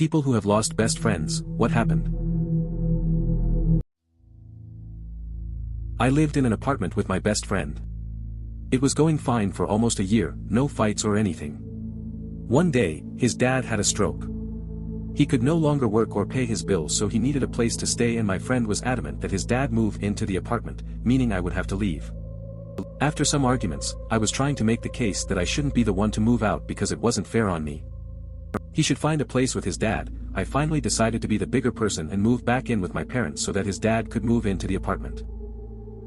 People who have lost best friends, what happened? I lived in an apartment with my best friend. It was going fine for almost a year, no fights or anything. One day, his dad had a stroke. He could no longer work or pay his bills, so he needed a place to stay, and my friend was adamant that his dad move into the apartment, meaning I would have to leave. After some arguments, I was trying to make the case that I shouldn't be the one to move out because it wasn't fair on me. He should find a place with his dad. I finally decided to be the bigger person and move back in with my parents so that his dad could move into the apartment.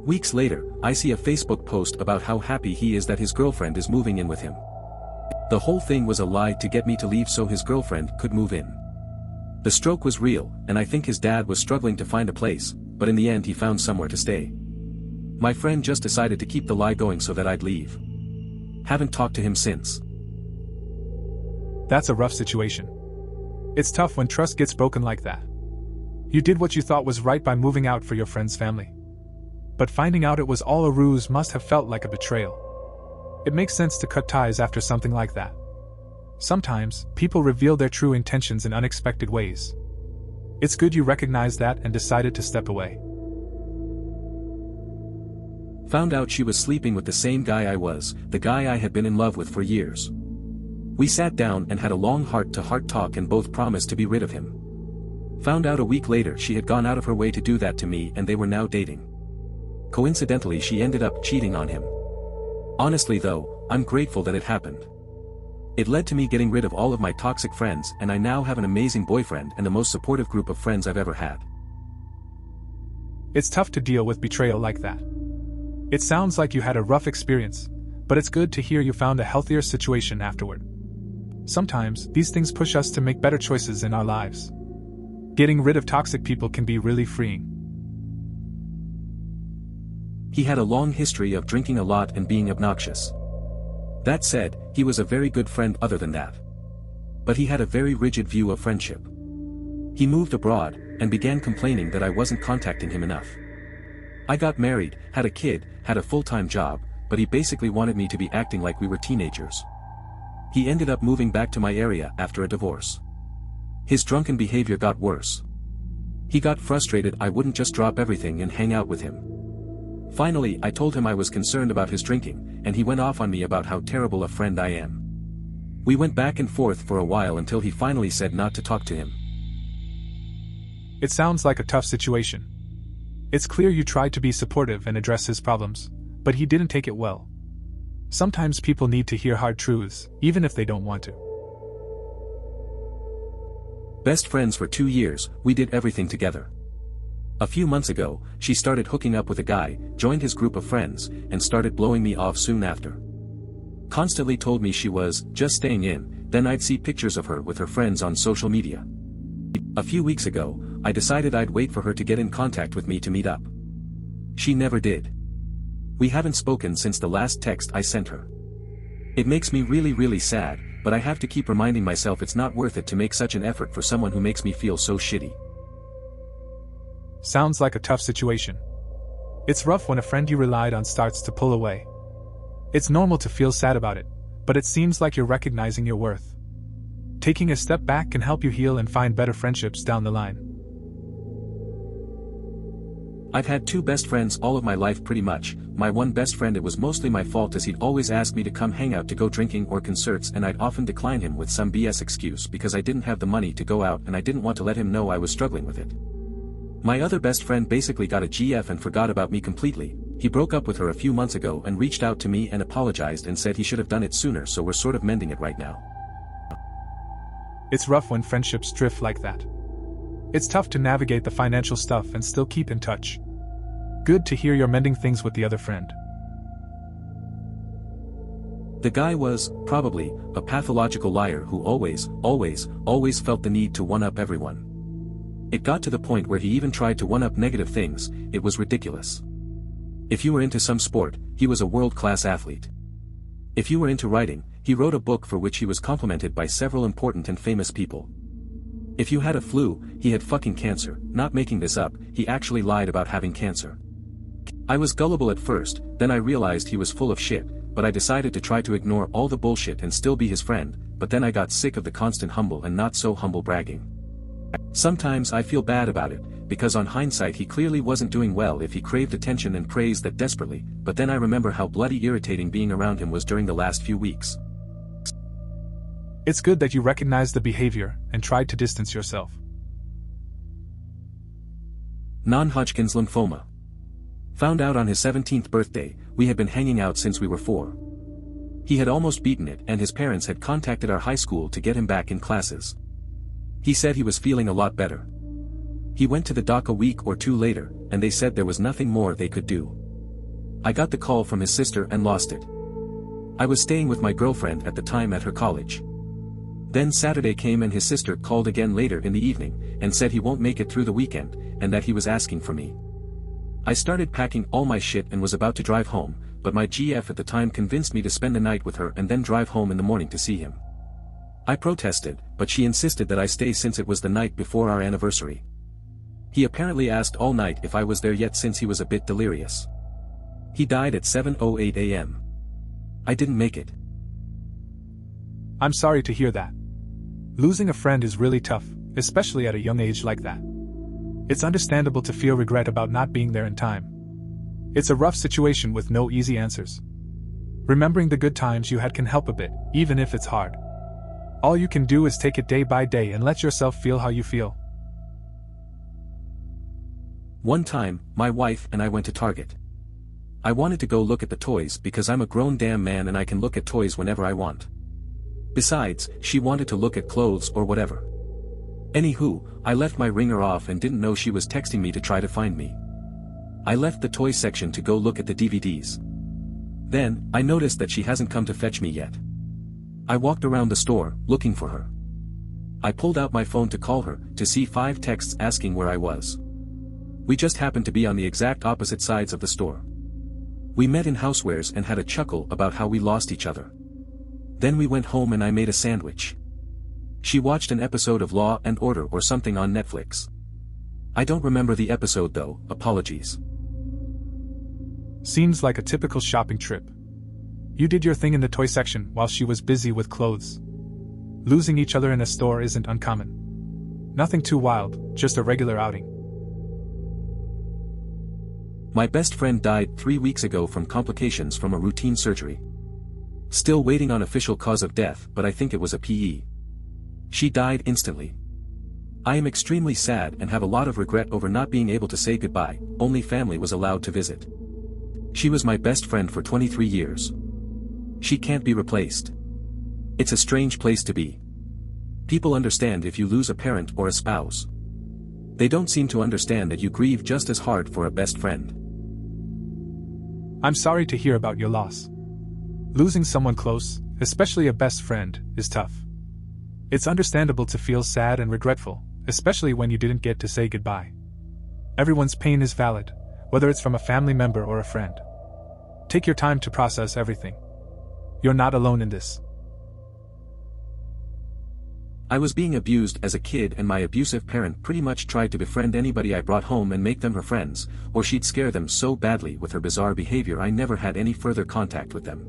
Weeks later, I see a Facebook post about how happy he is that his girlfriend is moving in with him. The whole thing was a lie to get me to leave so his girlfriend could move in. The stroke was real, and I think his dad was struggling to find a place, but in the end he found somewhere to stay. My friend just decided to keep the lie going so that I'd leave. Haven't talked to him since. That's a rough situation. It's tough when trust gets broken like that. You did what you thought was right by moving out for your friend's family. But finding out it was all a ruse must have felt like a betrayal. It makes sense to cut ties after something like that. Sometimes, people reveal their true intentions in unexpected ways. It's good you recognized that and decided to step away. Found out she was sleeping with the same guy I was, the guy I had been in love with for years. We sat down and had a long heart-to-heart talk and both promised to be rid of him. Found out a week later she had gone out of her way to do that to me and they were now dating. Coincidentally, she ended up cheating on him. Honestly though, I'm grateful that it happened. It led to me getting rid of all of my toxic friends, and I now have an amazing boyfriend and the most supportive group of friends I've ever had. It's tough to deal with betrayal like that. It sounds like you had a rough experience, but it's good to hear you found a healthier situation afterward. Sometimes, these things push us to make better choices in our lives. Getting rid of toxic people can be really freeing. He had a long history of drinking a lot and being obnoxious. That said, he was a very good friend other than that. But he had a very rigid view of friendship. He moved abroad, and began complaining that I wasn't contacting him enough. I got married, had a kid, had a full-time job, but he basically wanted me to be acting like we were teenagers. He ended up moving back to my area after a divorce. His drunken behavior got worse. He got frustrated I wouldn't just drop everything and hang out with him. Finally, I told him I was concerned about his drinking, and he went off on me about how terrible a friend I am. We went back and forth for a while until he finally said not to talk to him. It sounds like a tough situation. It's clear you tried to be supportive and address his problems, but he didn't take it well. Sometimes people need to hear hard truths, even if they don't want to. Best friends for 2 years, we did everything together. A few months ago, she started hooking up with a guy, joined his group of friends, and started blowing me off soon after. Constantly told me she was just staying in, then I'd see pictures of her with her friends on social media. A few weeks ago, I decided I'd wait for her to get in contact with me to meet up. She never did. We haven't spoken since the last text I sent her. It makes me really sad, but I have to keep reminding myself it's not worth it to make such an effort for someone who makes me feel so shitty. Sounds like a tough situation. It's rough when a friend you relied on starts to pull away. It's normal to feel sad about it, but it seems like you're recognizing your worth. Taking a step back can help you heal and find better friendships down the line. I've had 2 best friends all of my life pretty much. My one best friend, it was mostly my fault as he'd always ask me to come hang out to go drinking or concerts, and I'd often decline him with some BS excuse because I didn't have the money to go out and I didn't want to let him know I was struggling with it. My other best friend basically got a GF and forgot about me completely. He broke up with her a few months ago and reached out to me and apologized and said he should have done it sooner, so we're sort of mending it right now. It's rough when friendships drift like that. It's tough to navigate the financial stuff and still keep in touch. Good to hear you're mending things with the other friend. The guy was, probably, a pathological liar who always felt the need to one-up everyone. It got to the point where he even tried to one-up negative things. It was ridiculous. If you were into some sport, he was a world-class athlete. If you were into writing, he wrote a book for which he was complimented by several important and famous people. If you had a flu, he had fucking cancer. Not making this up, he actually lied about having cancer. I was gullible at first, then I realized he was full of shit, but I decided to try to ignore all the bullshit and still be his friend, but then I got sick of the constant humble and not so humble bragging. Sometimes I feel bad about it, because on hindsight he clearly wasn't doing well if he craved attention and praise that desperately, but then I remember how bloody irritating being around him was during the last few weeks. It's good that you recognized the behavior and tried to distance yourself. Non-Hodgkin's lymphoma. Found out on his 17th birthday, we had been hanging out since we were 4. He had almost beaten it and his parents had contacted our high school to get him back in classes. He said he was feeling a lot better. He went to the doc a week or 2 later, and they said there was nothing more they could do. I got the call from his sister and lost it. I was staying with my girlfriend at the time at her college. Then Saturday came and his sister called again later in the evening, and said he won't make it through the weekend, and that he was asking for me. I started packing all my shit and was about to drive home, but my GF at the time convinced me to spend the night with her and then drive home in the morning to see him. I protested, but she insisted that I stay since it was the night before our anniversary. He apparently asked all night if I was there yet since he was a bit delirious. He died at 7:08 a.m. I didn't make it. I'm sorry to hear that. Losing a friend is really tough, especially at a young age like that. It's understandable to feel regret about not being there in time. It's a rough situation with no easy answers. Remembering the good times you had can help a bit, even if it's hard. All you can do is take it day by day and let yourself feel how you feel. One time, my wife and I went to Target. I wanted to go look at the toys because I'm a grown damn man and I can look at toys whenever I want. Besides, she wanted to look at clothes or whatever. Anywho, I left my ringer off and didn't know she was texting me to try to find me. I left the toy section to go look at the DVDs. Then, I noticed that she hasn't come to fetch me yet. I walked around the store, looking for her. I pulled out my phone to call her, to see 5 texts asking where I was. We just happened to be on the exact opposite sides of the store. We met in housewares and had a chuckle about how we lost each other. Then we went home and I made a sandwich. She watched an episode of Law and Order or something on Netflix. I don't remember the episode though, apologies. Seems like a typical shopping trip. You did your thing in the toy section while she was busy with clothes. Losing each other in a store isn't uncommon. Nothing too wild, just a regular outing. My best friend died 3 weeks ago from complications from a routine surgery. Still waiting on official cause of death, but I think it was a PE. She died instantly. I am extremely sad and have a lot of regret over not being able to say goodbye, only family was allowed to visit. She was my best friend for 23 years. She can't be replaced. It's a strange place to be. People understand if you lose a parent or a spouse. They don't seem to understand that you grieve just as hard for a best friend. I'm sorry to hear about your loss. Losing someone close, especially a best friend, is tough. It's understandable to feel sad and regretful, especially when you didn't get to say goodbye. Everyone's pain is valid, whether it's from a family member or a friend. Take your time to process everything. You're not alone in this. I was being abused as a kid and my abusive parent pretty much tried to befriend anybody I brought home and make them her friends, or she'd scare them so badly with her bizarre behavior I never had any further contact with them.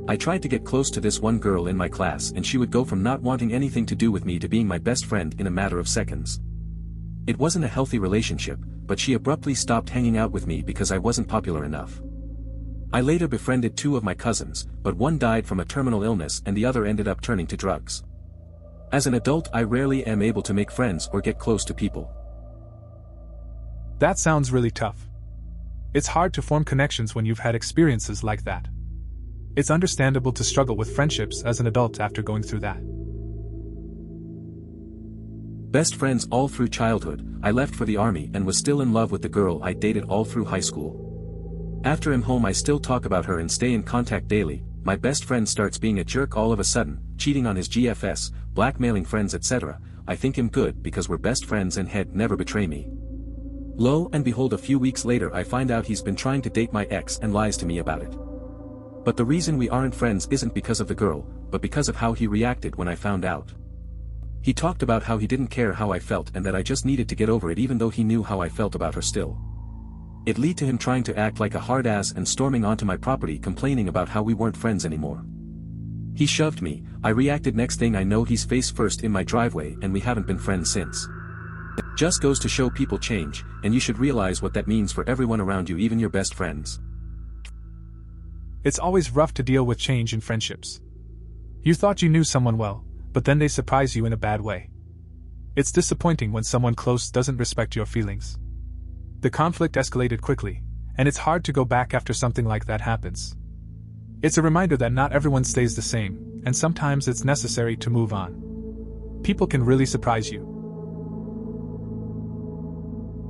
I tried to get close to this one girl in my class and she would go from not wanting anything to do with me to being my best friend in a matter of seconds. It wasn't a healthy relationship, but she abruptly stopped hanging out with me because I wasn't popular enough. I later befriended 2 of my cousins, but one died from a terminal illness and the other ended up turning to drugs. As an adult, I rarely am able to make friends or get close to people. That sounds really tough. It's hard to form connections when you've had experiences like that. It's understandable to struggle with friendships as an adult after going through that. Best friends all through childhood. I left for the army and was still in love with the girl I dated all through high school. After I'm home I still talk about her and stay in contact daily. My best friend starts being a jerk all of a sudden, cheating on his GFS, blackmailing friends etc. I think him good because we're best friends and he'd never betray me. Lo and behold, a few weeks later I find out he's been trying to date my ex and lies to me about it. But the reason we aren't friends isn't because of the girl, but because of how he reacted when I found out. He talked about how he didn't care how I felt and that I just needed to get over it even though he knew how I felt about her still. It led to him trying to act like a hard ass and storming onto my property complaining about how we weren't friends anymore. He shoved me, I reacted, next thing I know he's face first in my driveway and we haven't been friends since. Just goes to show people change, and you should realize what that means for everyone around you, even your best friends. It's always rough to deal with change in friendships. You thought you knew someone well, but then they surprise you in a bad way. It's disappointing when someone close doesn't respect your feelings. The conflict escalated quickly, and it's hard to go back after something like that happens. It's a reminder that not everyone stays the same, and sometimes it's necessary to move on. People can really surprise you.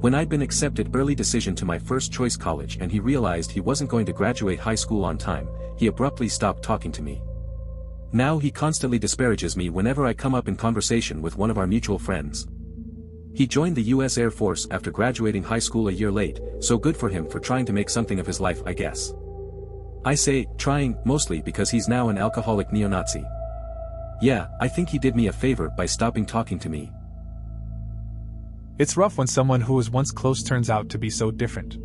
When I'd been accepted early decision to my first choice college and he realized he wasn't going to graduate high school on time, he abruptly stopped talking to me. Now he constantly disparages me whenever I come up in conversation with one of our mutual friends. He joined the US Air Force after graduating high school a year late, so good for him for trying to make something of his life, I guess. I say, trying, mostly because he's now an alcoholic neo-Nazi. Yeah, I think he did me a favor by stopping talking to me. It's rough when someone who was once close turns out to be so different.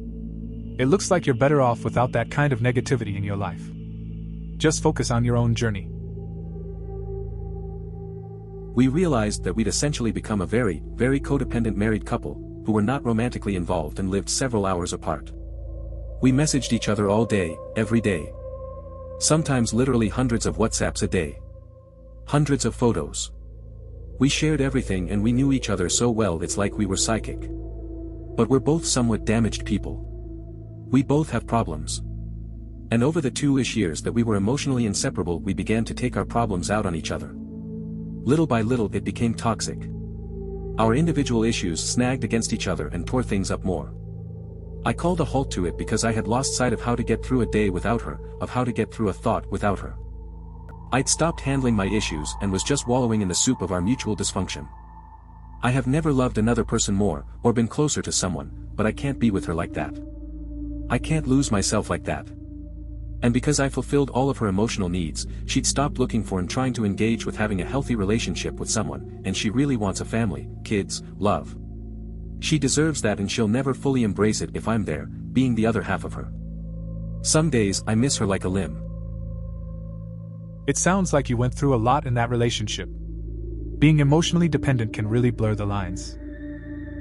It looks like you're better off without that kind of negativity in your life. Just focus on your own journey. We realized that we'd essentially become a very, very codependent married couple, who were not romantically involved and lived several hours apart. We messaged each other all day, every day. Sometimes literally hundreds of WhatsApps a day. Hundreds of photos. We shared everything and we knew each other so well it's like we were psychic. But we're both somewhat damaged people. We both have problems. And over the 2-ish years that we were emotionally inseparable, we began to take our problems out on each other. Little by little it became toxic. Our individual issues snagged against each other and tore things up more. I called a halt to it because I had lost sight of how to get through a day without her, of how to get through a thought without her. I'd stopped handling my issues and was just wallowing in the soup of our mutual dysfunction. I have never loved another person more, or been closer to someone, but I can't be with her like that. I can't lose myself like that. And because I fulfilled all of her emotional needs, she'd stopped looking for and trying to engage with having a healthy relationship with someone, and she really wants a family, kids, love. She deserves that and she'll never fully embrace it if I'm there, being the other half of her. Some days I miss her like a limb. It sounds like you went through a lot in that relationship. Being emotionally dependent can really blur the lines.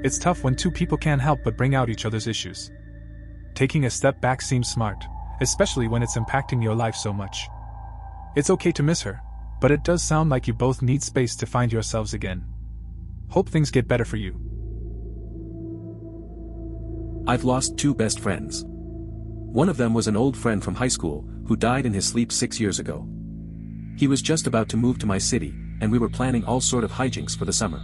It's tough when two people can't help but bring out each other's issues. Taking a step back seems smart, especially when it's impacting your life so much. It's okay to miss her, but it does sound like you both need space to find yourselves again. Hope things get better for you. I've lost 2 best friends. One of them was an old friend from high school, who died in his sleep 6 years ago. He was just about to move to my city, and we were planning all sort of hijinks for the summer.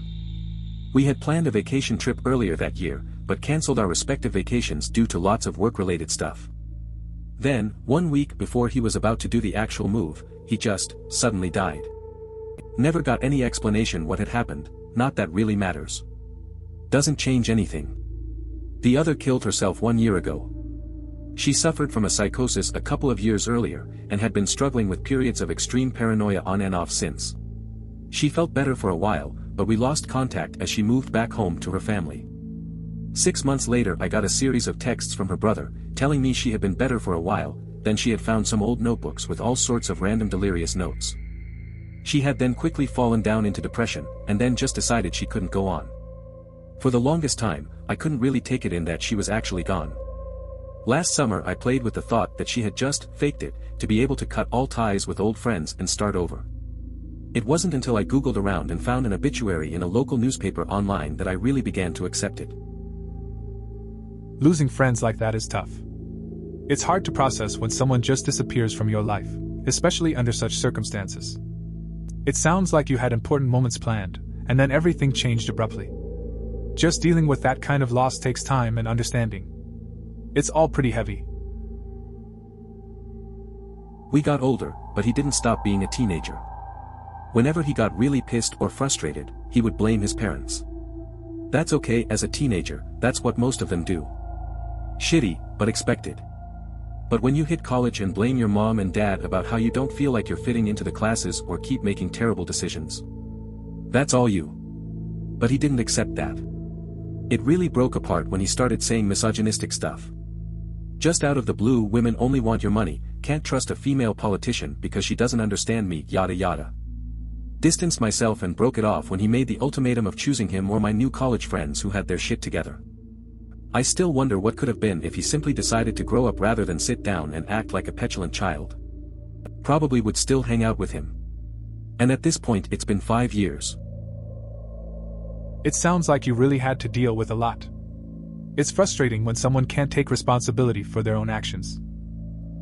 We had planned a vacation trip earlier that year, but cancelled our respective vacations due to lots of work-related stuff. Then, 1 week before he was about to do the actual move, he just, suddenly died. Never got any explanation what had happened, not that really matters. Doesn't change anything. The other killed herself 1 year ago. She suffered from a psychosis a couple of years earlier, and had been struggling with periods of extreme paranoia on and off since. She felt better for a while, but we lost contact as she moved back home to her family. 6 months later I got a series of texts from her brother, telling me she had been better for a while, then she had found some old notebooks with all sorts of random delirious notes. She had then quickly fallen down into depression, and then just decided she couldn't go on. For the longest time, I couldn't really take it in that she was actually gone. Last summer I played with the thought that she had just faked it, to be able to cut all ties with old friends and start over. It wasn't until I googled around and found an obituary in a local newspaper online that I really began to accept it. Losing friends like that is tough. It's hard to process when someone just disappears from your life, especially under such circumstances. It sounds like you had important moments planned, and then everything changed abruptly. Just dealing with that kind of loss takes time and understanding. It's all pretty heavy. We got older, but he didn't stop being a teenager. Whenever he got really pissed or frustrated, he would blame his parents. That's okay as a teenager, that's what most of them do. Shitty, but expected. But when you hit college and blame your mom and dad about how you don't feel like you're fitting into the classes or keep making terrible decisions. That's all you. But he didn't accept that. It really broke apart when he started saying misogynistic stuff. Just out of the blue, women only want your money, can't trust a female politician because she doesn't understand me, yada yada. Distanced myself and broke it off when he made the ultimatum of choosing him or my new college friends who had their shit together. I still wonder what could have been if he simply decided to grow up rather than sit down and act like a petulant child. Probably would still hang out with him. And at this point it's been 5 years. It sounds like you really had to deal with a lot. It's frustrating when someone can't take responsibility for their own actions.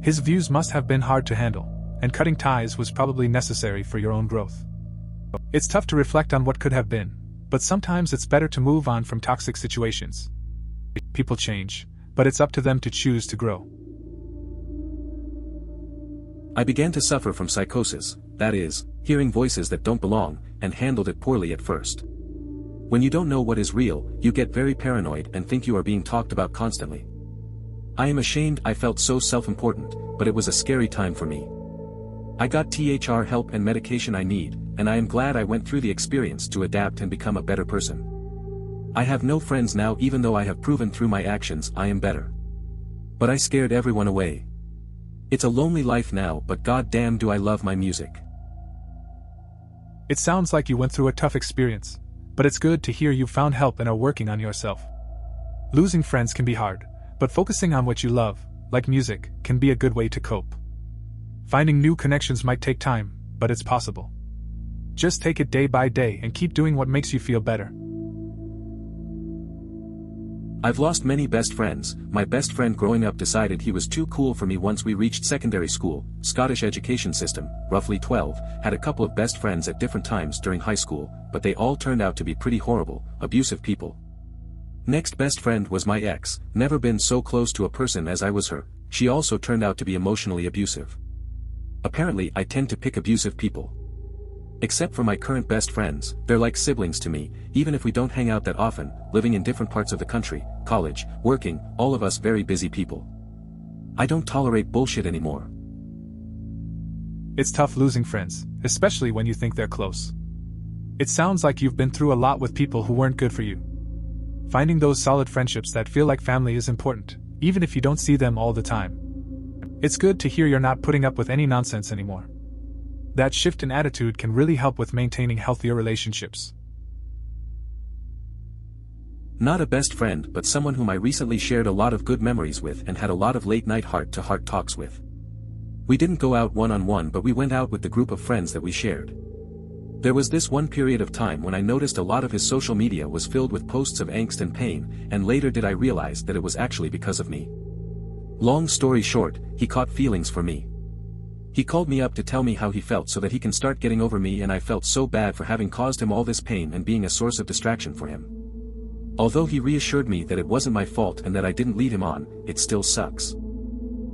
His views must have been hard to handle, and cutting ties was probably necessary for your own growth. It's tough to reflect on what could have been, but sometimes it's better to move on from toxic situations. People change, but it's up to them to choose to grow. I began to suffer from psychosis, that is, hearing voices that don't belong, and handled it poorly at first. When you don't know what is real, you get very paranoid and think you are being talked about constantly. I am ashamed I felt so self-important, but it was a scary time for me. I got THR help and medication I need, and I am glad I went through the experience to adapt and become a better person. I have no friends now even though I have proven through my actions I am better. But I scared everyone away. It's a lonely life now, but goddamn do I love my music. It sounds like you went through a tough experience, but it's good to hear you found help and are working on yourself. Losing friends can be hard, but focusing on what you love, like music, can be a good way to cope. Finding new connections might take time, but it's possible. Just take it day by day and keep doing what makes you feel better. I've lost many best friends. My best friend growing up decided he was too cool for me once we reached secondary school, Scottish education system, roughly 12, had a couple of best friends at different times during high school, but they all turned out to be pretty horrible, abusive people. Next best friend was my ex, never been so close to a person as I was her, she also turned out to be emotionally abusive. Apparently I tend to pick abusive people. Except for my current best friends, they're like siblings to me, even if we don't hang out that often, living in different parts of the country, college, working, all of us very busy people. I don't tolerate bullshit anymore. It's tough losing friends, especially when you think they're close. It sounds like you've been through a lot with people who weren't good for you. Finding those solid friendships that feel like family is important, even if you don't see them all the time. It's good to hear you're not putting up with any nonsense anymore. That shift in attitude can really help with maintaining healthier relationships. Not a best friend, but someone whom I recently shared a lot of good memories with and had a lot of late-night heart-to-heart talks with. We didn't go out one-on-one, but we went out with the group of friends that we shared. There was this one period of time when I noticed a lot of his social media was filled with posts of angst and pain, and later did I realize that it was actually because of me. Long story short, he caught feelings for me. He called me up to tell me how he felt so that he can start getting over me, and I felt so bad for having caused him all this pain and being a source of distraction for him. Although he reassured me that it wasn't my fault and that I didn't lead him on, it still sucks.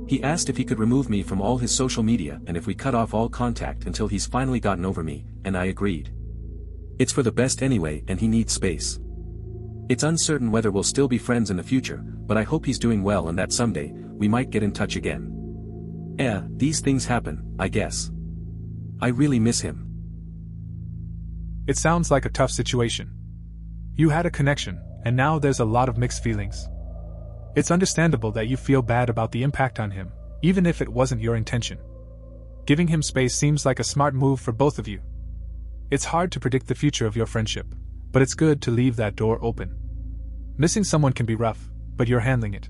He asked if he could remove me from all his social media and if we cut off all contact until he's finally gotten over me, and I agreed. It's for the best anyway, and he needs space. It's uncertain whether we'll still be friends in the future, but I hope he's doing well and that someday, we might get in touch again. These things happen, I guess. I really miss him. It sounds like a tough situation. You had a connection, and now there's a lot of mixed feelings. It's understandable that you feel bad about the impact on him, even if it wasn't your intention. Giving him space seems like a smart move for both of you. It's hard to predict the future of your friendship, but it's good to leave that door open. Missing someone can be rough, but you're handling it.